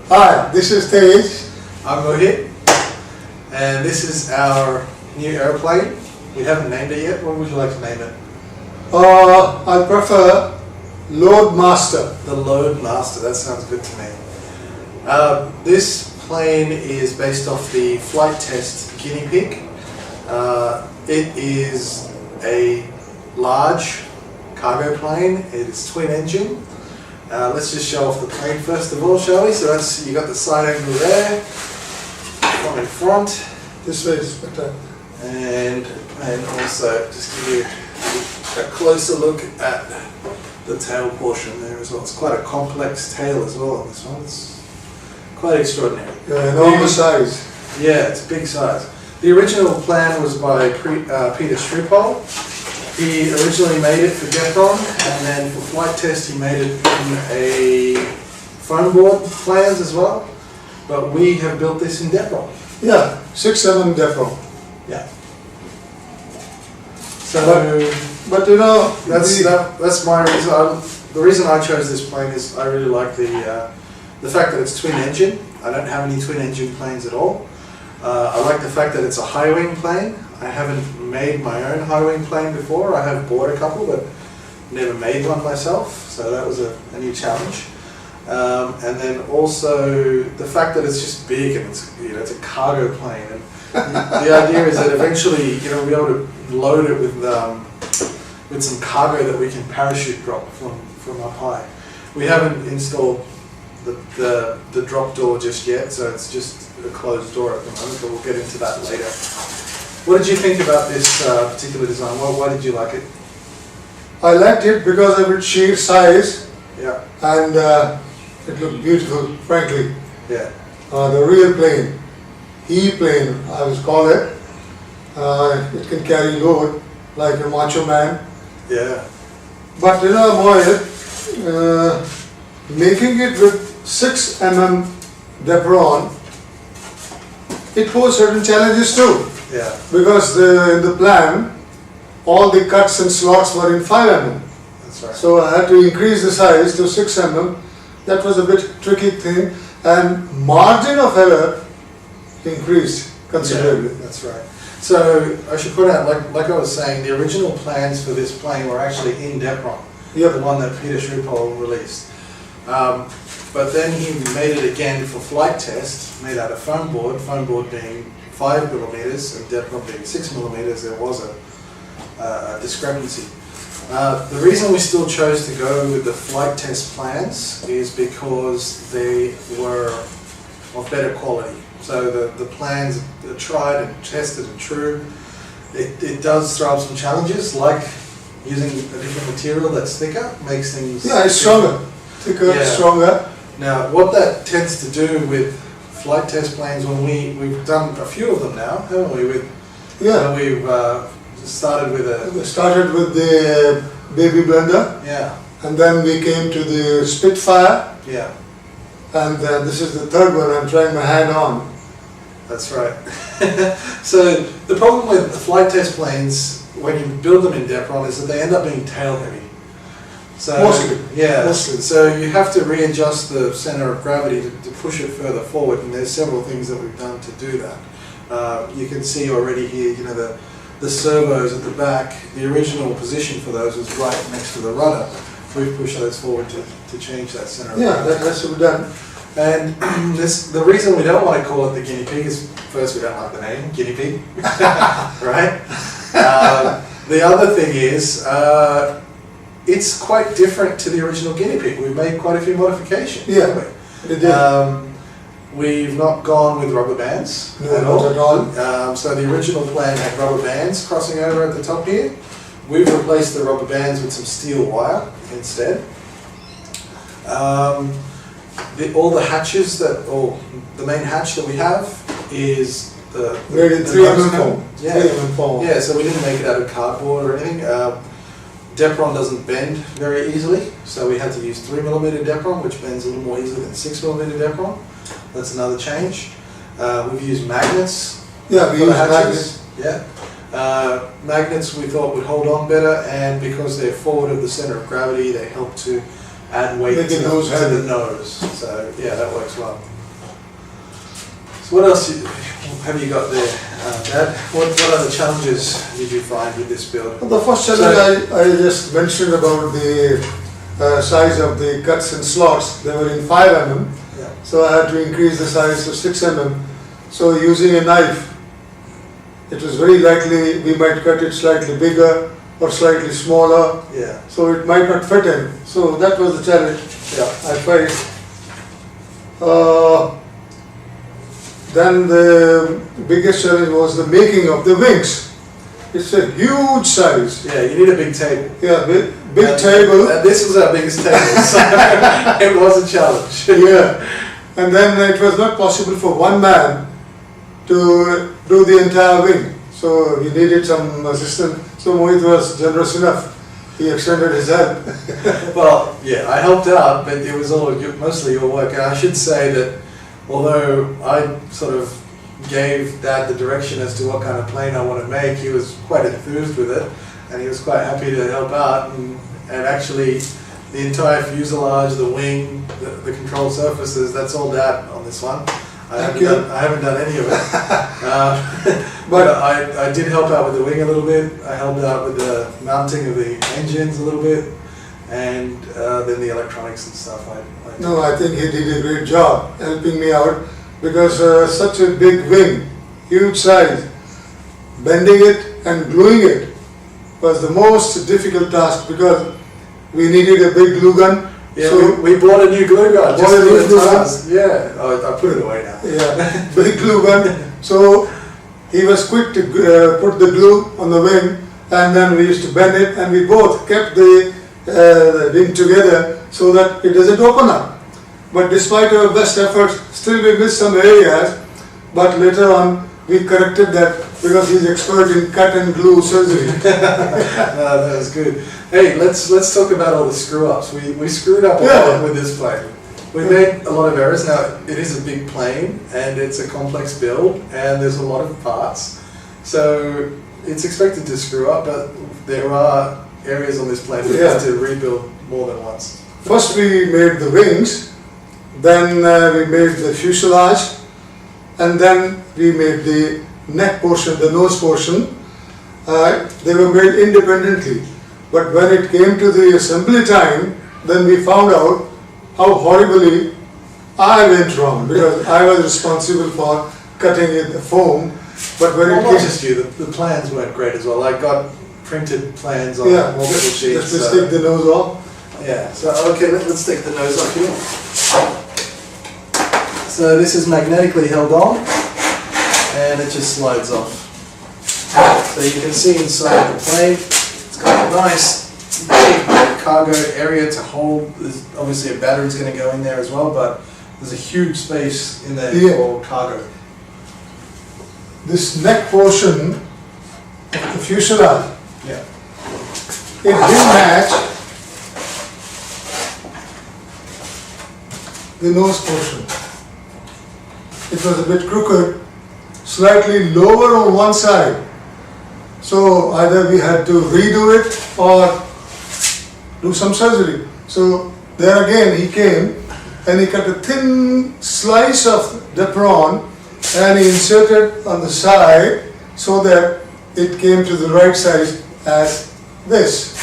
Hi, this is Tej. I'm Mohit, and this is our new airplane. We haven't named it yet. What would you like to name it? I prefer Load Master. The Load Master. That sounds good to me. This plane is based off the flight test Guinea Pig. It is a large cargo plane. It is twin engine. Let's just show off the plane first of all, shall we? So that's, you got the side angle there, one in front. This way is better. And also just give you a closer look at the tail portion there as well. It's quite a complex tail as well on this one. It's quite extraordinary. Yeah, enormous size. Yeah, it's big size. The original plan was by Peter Strupol. He originally made it for Depron, and then for flight test he made it in a foam board plans as well. But we have built this in Depron. Yeah, 6-7 Depron. Yeah. So, but you know, that's my reason. The reason I chose this plane is I really like the fact that it's twin engine. I don't have any twin engine planes at all. I like the fact that it's a high wing plane. I haven't made my own high wing plane before. I have bought a couple, but never made one myself. So that was a new challenge. And then also the fact that it's just big and it's a cargo plane. And the idea is that eventually we'll be able to load it with some cargo that we can parachute drop from up high. We haven't installed the drop door just yet, so it's just a closed door at the moment, but we'll get into that later. What did you think about this particular design? Why did you like it? I liked it because of its sheer size. Yeah. And it looked beautiful, frankly. Yeah. The real plane, E-plane, I would call it. It can carry load like a macho man. Yeah. But Mohit, making it with 6 mm Depron, it posed certain challenges too. Yeah. Because in the plan, all the cuts and slots were in 5 mm. That's right. So I had to increase the size to 6 mm. That was a bit tricky thing, and margin of error increased considerably. Yeah, that's right. So I should point out, like I was saying, the original plans for this plane were actually in Depron. Yep. The one that Peter Strupol released. But then he made it again for flight test, made out of foam board being 5 millimeters and Depron being 6 millimeters. There was a discrepancy. The reason we still chose to go with the flight test plans is because they were of better quality. So the plans are tried and tested and true. It does throw up some challenges, like using a different material that's thicker makes things... Yeah, it's stronger. Thicker, stronger. Now, what that tends to do with flight test planes, when we've done a few of them now, haven't we? We've started with We started with the Baby Blender. Yeah. And then we came to the Spitfire. Yeah. And this is the third one I'm trying my hand on. That's right. So the problem with the flight test planes, when you build them in Depron, is that they end up being tail heavy. So, mostly. Yeah. Mostly. So you have to readjust the center of gravity to push it further forward, and there's several things that we've done to do that. You can see already here, the servos at the back. The original position for those was right next to the rudder. We've pushed those forward to change that center of gravity. Yeah, that has to be done. And the reason we don't want to call it the guinea pig is, first, we don't like the name, guinea pig, right? The other thing is, it's quite different to the original guinea pig. We've made quite a few modifications, haven't we? It did. We've not gone with rubber bands No, at not at all. all. So the original plan had rubber bands crossing over at the top here. We've replaced the rubber bands with some steel wire instead. All the hatches the main hatch that we have is the 3 mm foam. Yeah. 3 mm foam. Yeah, so we didn't make it out of cardboard or anything. Depron doesn't bend very easily, so we had to use 3 mm Depron, which bends a little more easily than 6 mm Depron. That's another change. We've used magnets. Yeah, we for the use hatches. magnets. Yeah. Magnets we thought would hold on better, and because they're forward of the center of gravity, they help to add weight Make to, the nose to heavy. the nose. So yeah, that works well. So what else have you got there, Dad? What other challenges did you find with this build? The first challenge I just mentioned about the size of the cuts and slots. They were in 5 mm, Yeah. so I had to increase the size to 6 mm. So using a knife, it was very likely we might cut it slightly bigger or slightly smaller, Yeah. so it might not fit in. So that was the challenge Yeah. I faced. Then the biggest challenge was the making of the wings. It's a huge size. Yeah, you need a big table. Yeah, big And- table. And this was our biggest table, so it was a challenge. Yeah, and then it was not possible for one man to do the entire wing. So he needed some assistance. So Mohit was generous enough. He extended his help. Well, yeah, I helped out, but it was mostly your work. And I should say that although I sort of gave Dad the direction as to what kind of plane I want to make, he was quite enthused with it, and he was quite happy to help out. And actually, the entire fuselage, the wing, the control surfaces, that's all Dad on this one. I haven't done any of it. But I did help out with the wing a little bit. I helped out with the mounting of the engines a little bit, and then the electronics and stuff. No, I think he did a great job helping me out, because such a big wing, huge size, bending it and gluing it was the most difficult task, because we needed a big glue gun. Yeah, so we bought a new glue gun. Bought a new glue gun. Yeah, I put it away now. Yeah, big glue gun. So he was quick to put the glue on the wing, and then we used to bend it, and we both kept the wing together so that it doesn't open up. But despite our best efforts, still we missed some areas. But later on, we corrected that, because he's expert in cut and glue surgery. No, that was good. Hey, let's talk about all the screw ups. We screwed up a lot with this plane. We made a lot of errors. Now, it is a big plane, and it's a complex build, and there's a lot of parts. So it's expected to screw up, but there are areas on this plane we have to rebuild more than once. First we made the wings, then we made the fuselage, and then we made the neck portion, the nose portion. They were made independently. But when it came to the assembly time, then we found out how horribly I went wrong, because I was responsible for cutting in the foam. But when it Not came, just you, the plans weren't great as well. I got printed plans on multiple sheets. let's take the nose off. Yeah, so okay, let's take the nose off here. So this is magnetically held on, and it just slides off. So you can see inside the plane, it's got a nice big cargo area to hold. There's obviously a battery's going to go in there as well, but there's a huge space in there for cargo. This neck portion of the fuselage, Yeah. it didn't match the nose portion. It was a bit crooked, slightly lower on one side. So either we had to redo it or do some surgery. So there again he came and he cut a thin slice of Depron and he inserted on the side so that it came to the right size as this.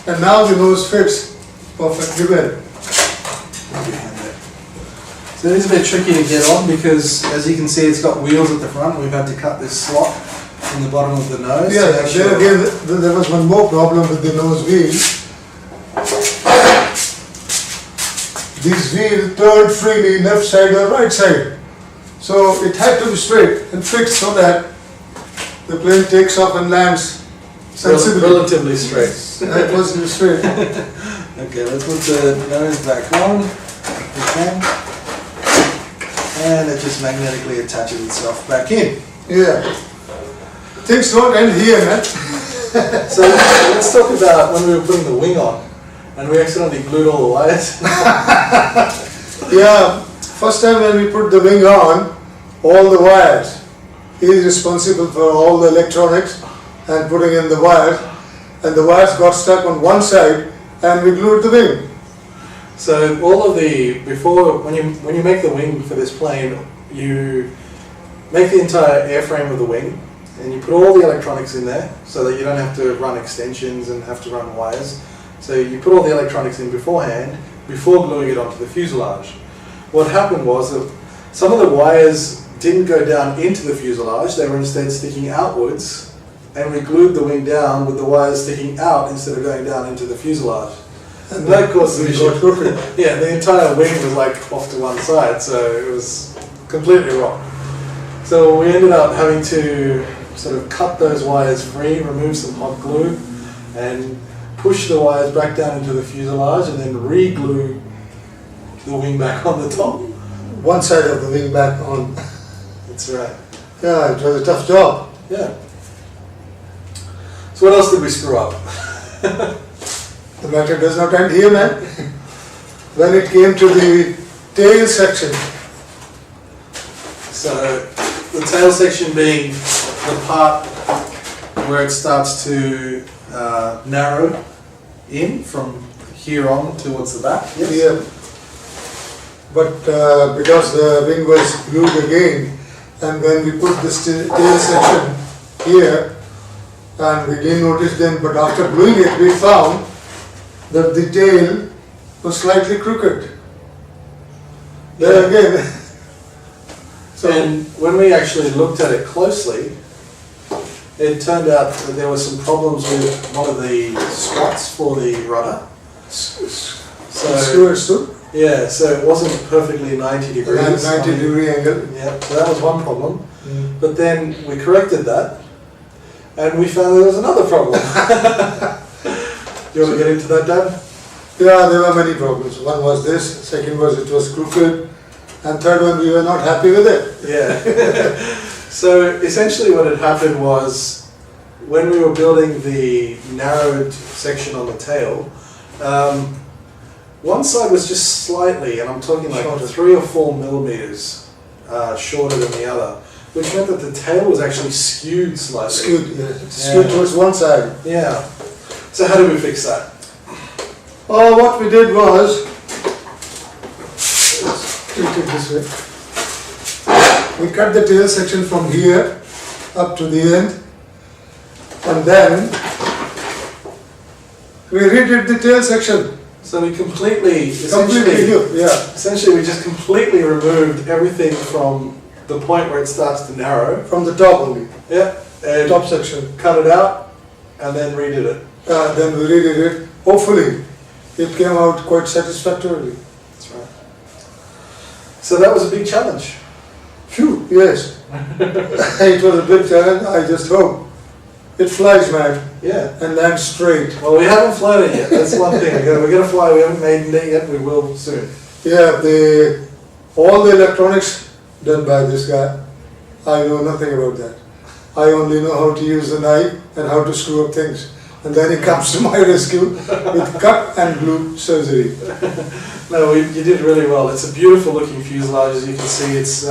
And now the nose fits perfectly well. So it is a bit tricky to get on because, as you can see, it's got wheels at the front. We've had to cut this slot in the bottom of the nose. Yeah, there again, there was one more problem with the nose wheel. These wheels turned freely left side or right side. So it had to be straight and fixed so that the plane takes off and lands sensibly. Relatively straight. That wasn't straight. Okay, let's put the nose back on, if we can. And it just magnetically attaches itself back in. Yeah. Things don't end here, man. So let's talk about when we were putting the wing on and we accidentally glued all the wires. Yeah, first time when we put the wing on, all the wires, he is responsible for all the electronics and putting in the wires, and the wires got stuck on one side and we glued the wing. So all of the, when you make the wing for this plane, you make the entire airframe of the wing, and you put all the electronics in there so that you don't have to run extensions and have to run wires. So you put all the electronics in beforehand, before gluing it onto the fuselage. What happened was that some of the wires didn't go down into the fuselage, they were instead sticking outwards, and we glued the wing down with the wires sticking out instead of going down into the fuselage. And that caused the issue. Yeah, the entire wing was like off to one side, so it was completely wrong. So we ended up having to sort of cut those wires free, remove some hot glue, and push the wires back down into the fuselage, and then re-glue the wing back on the top. One side of the wing back on. That's right. Yeah, it was a tough job. Yeah. So what else did we screw up? The matter does not end here, man. When it came to the tail section. So the tail section being the part where it starts to narrow in from here on towards the back. Yes? Yeah. But because the wing was glued again, and when we put this tail section here, and we didn't notice then, but after gluing it, we found that the tail was slightly crooked. There again. So, and when we actually looked at it closely, it turned out that there were some problems with one of the struts for the rudder. So yeah, so it wasn't perfectly 90 degrees. 90-degree angle. Yeah, so that was one problem. But then we corrected that, and we found there was another problem. Do you want to get into that, Dad? Yeah, there were many problems. One was this, second was it was crooked, and third one we were not happy with it. Yeah. So essentially what had happened was, when we were building the narrowed section on the tail, one side was just slightly, and I'm talking like Shorter. 3 or 4 millimeters shorter than the other, which meant that the tail was actually skewed slightly. Skewed towards one side. Yeah. So how did we fix that? What we did was, let's treat it this way. We cut the tail section from here up to the end, and then we redid the tail section. So we essentially we just completely removed everything from the point where it starts to narrow. From the top only. Yeah. And Top section. cut it out and then redid it. Then we redid it. Hopefully, it came out quite satisfactorily. That's right. So that was a big challenge. Phew, yes. It was a big challenge. I just hope it flies, man, Yeah. and lands straight. Well, we haven't flown it yet. That's one thing. We're going to fly. We haven't made it yet. We will soon. Yeah, all the electronics done by this guy. I know nothing about that. I only know how to use the knife and how to screw up things. And then he comes to my rescue with cut and glue surgery. No, you did really well. It's a beautiful looking fuselage, as you can see. It's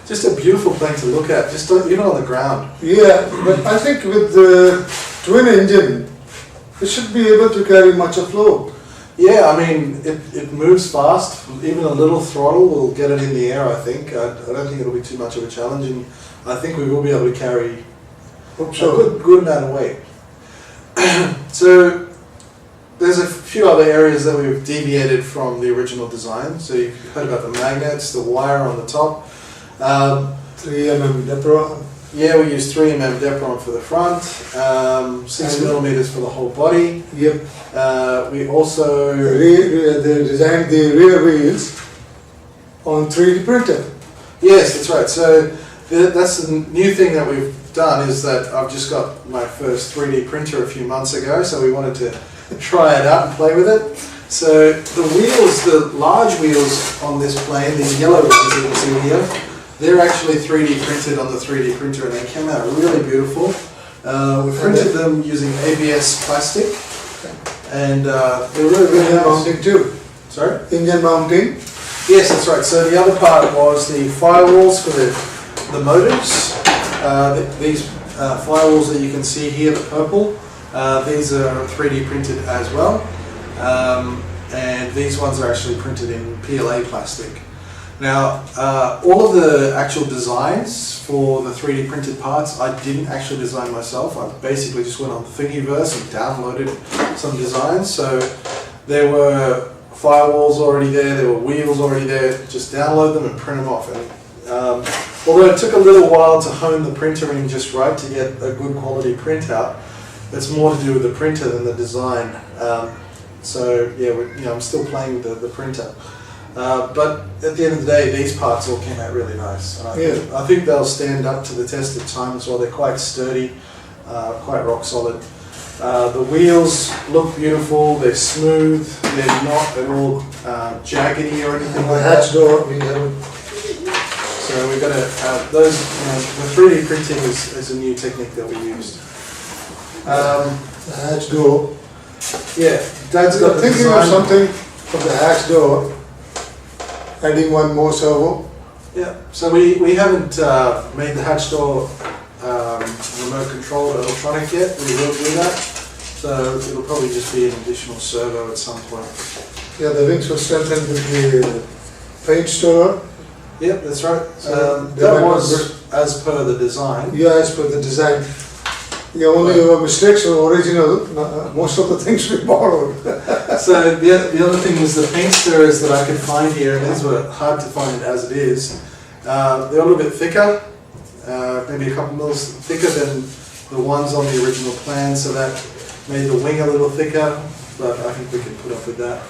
just a beautiful plane to look at, just even on the ground. Yeah, but I think with the twin engine, it should be able to carry much of load. Yeah, I mean, it moves fast. Even a little throttle will get it in the air, I think. I don't think it'll be too much of a challenge, and I think we will be able to carry Hope a so. good amount of weight. So there's a few other areas that we've deviated from the original design. So you've heard about the magnets, the wire on the top. 3 mm Depron. Yeah, we use 3 mm Depron for the front, 6 millimeters for the whole body. Yep. We also They designed the rear wheels on 3D printer. Yes, that's right. So that's the new thing that we've done, is that I've just got my first 3D printer a few months ago, so we wanted to try it out and play with it. So the wheels, the large wheels on this plane, these yellow ones that you can see here, they're actually 3D printed on the 3D printer, and they came out really beautiful. We printed them using ABS plastic, and they're really Engine nice. mounting too. Sorry? Engine mounting. Yes, that's right. So the other part was the firewalls for the motors. These firewalls that you can see here, the purple, these are 3D printed as well. and these ones are actually printed in PLA plastic. Now, all of the actual designs for the 3D printed parts, I didn't actually design myself. I basically just went on Thingiverse and downloaded some designs. So there were firewalls already there were wheels already there. Just download them and print them off. And although it took a little while to hone the printer in just right to get a good quality printout, it's more to do with the printer than the design. So yeah, I'm still playing with the printer. But at the end of the day, these parts all came out really nice. And I think they'll stand up to the test of time as well. They're quite sturdy, quite rock solid. The wheels look beautiful, they're smooth, they're not at all jaggedy or anything like that. Hatch door, we have it. So we've got to, those, the 3D printing is a new technique that we used. The hatch door. Yeah, Dad's got the thinking design. of something for the hatch door, adding one more servo. Yeah, so we haven't made the hatch door remote controlled or electronic yet. We will do that. So it'll probably just be an additional servo at some point. Yeah, the wings were strengthened with the paint store. Yep, that's right. So that was as per the design. Yeah, as per the design. The only mistakes were original. Most of the things we borrowed. So the other thing was the paint stirrers that I could find here, and these were hard to find as it is. They're a little bit thicker, maybe a couple mils thicker than the ones on the original plan, so that made the wing a little thicker, but I think we can put up with that.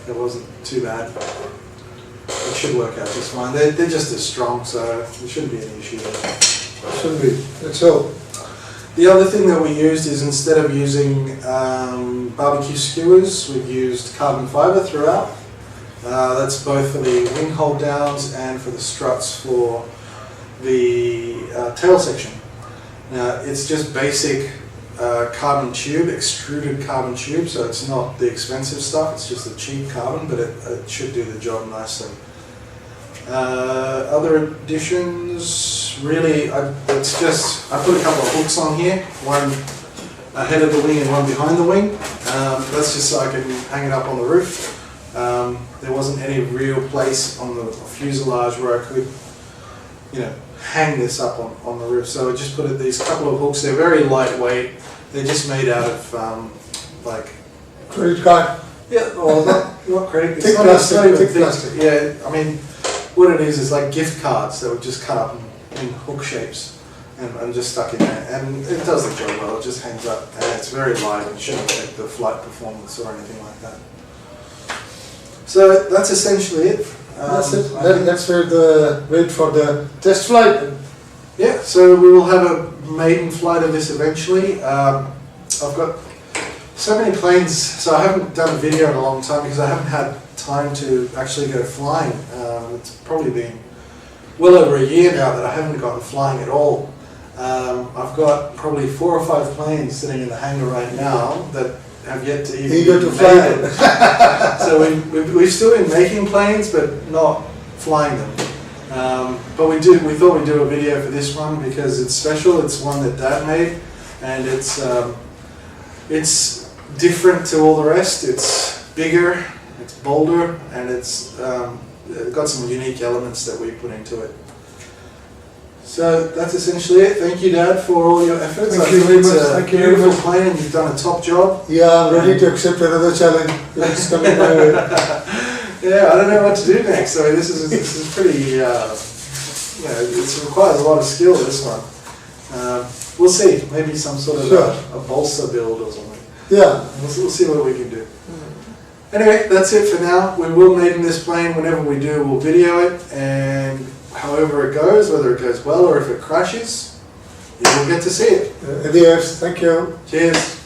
It wasn't too bad. It should work out just fine. They're just as strong, so there shouldn't be any issue there. Shouldn't be. That's all. The other thing that we used is instead of using barbecue skewers, we've used carbon fiber throughout. That's both for the wing hold downs and for the struts for the tail section. Now it's just basic carbon tube, extruded carbon tube, so it's not the expensive stuff, it's just the cheap carbon, but it should do the job nicely. Other additions, really, I put a couple of hooks on here, one ahead of the wing and one behind the wing. That's just so I can hang it up on the roof. There wasn't any real place on the fuselage where I could, hang this up on the roof. So I just put these couple of hooks. They're very lightweight. They're just made out of Credit card. Yeah, well, not credit. Thick plastic. Yeah, I mean, what it is like gift cards that were just cut up in hook shapes and just stuck in there. And it does the job well. It just hangs up, and it's very light and shouldn't affect the flight performance or anything like that. So that's essentially it. That's it. Let's wait for the test flight. Yeah, so we will have a maiden flight of this eventually. I've got so many planes, so I haven't done a video in a long time because I haven't had time to actually go flying. It's probably been well over a year now that I haven't gotten flying at all. I've got probably 4 or 5 planes sitting in the hangar right now that have yet to even be made. So we've still been making planes, but not flying them. But we thought we'd do a video for this one because it's special. It's one that Dad made, and it's different to all the rest. It's bigger, it's bolder, and it's got some unique elements that we put into it. So that's essentially it. Thank you, Dad, for all your efforts. Thank you very much. Thank you very beautiful much. plane, and you've done a top job. Yeah, I'm ready to accept another challenge. It's coming my way. Yeah, I don't know what to do next. I mean, this is pretty. It requires a lot of skill. This one. We'll see. Maybe some sort of a balsa build or something. Yeah. We'll see what we can do. Anyway, that's it for now. We will maiden this plane. Whenever we do, we'll video it, and however it goes, whether it goes well or if it crashes, you will get to see it. Adios. Thank you. Cheers.